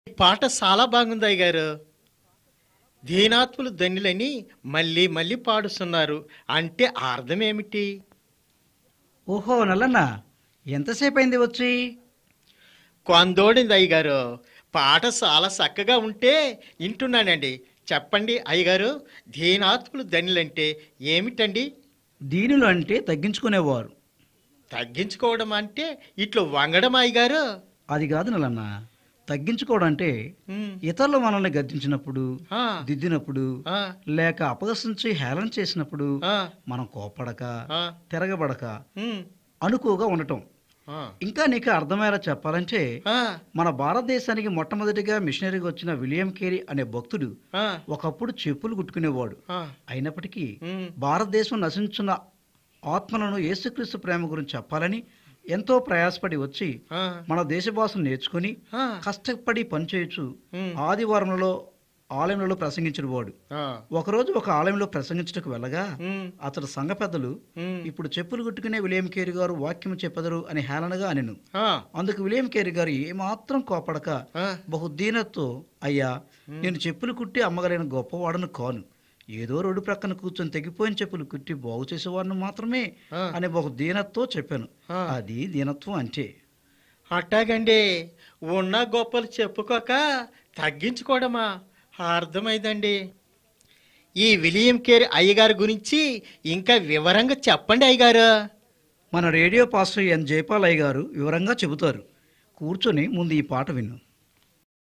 పాట చాలా బాగుంది అయ్యగారు. దీనాత్ములు ధన్యులని మళ్ళీ మళ్ళీ పాడుస్తున్నారు. అంటే అర్థం ఏమిటి? ఓహో నల్లన్న, ఎంతసేపు అయింది వచ్చి? కొందోడింది అయ్యగారు. పాట చాలా చక్కగా ఉంటే వింటున్నానండి. చెప్పండి అయ్యగారు, దీనాత్ములు ధన్యులంటే ఏమిటండి? దీనులు అంటే తగ్గించుకునేవారు. తగ్గించుకోవడం అంటే ఇట్లు వంగడం అయ్యగారు. అది కాదు నల్లన్న. తగ్గించుకోవడం అంటే ఉమ్, ఇతరులు మనల్ని గద్దించినప్పుడు, ఆ, దిద్దినప్పుడు, ఆ, లేక అపహసించి హేళన చేసినప్పుడు ఆ, మనం కోపడక, ఆ, తిరగబడక, ఉమ్, అనుకువగా ఉండటం. ఆ, ఇంకా నీకు అర్థమయ్యేలా చెప్పాలంటే, ఆ, మన భారతదేశానికి మొట్టమొదటిగా మిషనరీగా వచ్చిన విలియం కేరీ అనే భక్తుడు ఆ, ఒకప్పుడు చెప్పులు కుట్టుకునేవాడు. ఆ, అయినప్పటికీ ఉమ్, భారతదేశం నశించున్న ఆత్మలను యేసుక్రీస్తు ప్రేమ గురించి చెప్పాలని ఎంతో ప్రయాసపడి వచ్చి ఆ, మన దేశ భాషను నేర్చుకుని ఆ, కష్టపడి పనిచేయచ్చు ఉమ్, ఆదివారంలో ఆలయంలో ప్రసంగించిన వాడు. ఆ, ఒకరోజు ఒక ఆలయంలో ప్రసంగించటకు వెళ్ళగా ఉమ్, అతడు సంఘ పెద్దలు, ఉమ్, ఇప్పుడు చెప్పులు కుట్టుకునే విలియం కేరీ గారు వాక్యం చెప్పెదరు అని హేళనగా అనెను. ఆ, అందుకు విలియం కేరీ గారు ఏమాత్రం కోపడక ఆ, బహుదీనతో, అయ్యా, నేను చెప్పులు కుట్టి అమ్మగలిగిన గొప్పవాడను కాను, ఏదో రోడ్డు ప్రక్కన కూర్చొని తెగిపోయిన చెప్పులు కుట్టి బాగు చేసేవాడిని మాత్రమే ఆ, అని బహుదీనతో చెప్పాను. ఆ. అది దీనత్వం అంటే. అట్టాగండి. ఉన్న గొప్పలు చెప్పుకోక తగ్గించుకోవడమా? అర్థమైందండి. ఈ విలియం కేర్ అయ్యగారి గురించి ఇంకా వివరంగా చెప్పండి అయ్యగారు. మన రేడియో పాస్టర్ ఎన్ జయపాల్ అయ్య గారు వివరంగా చెబుతారు. కూర్చొని ముందు ఈ పాట విను.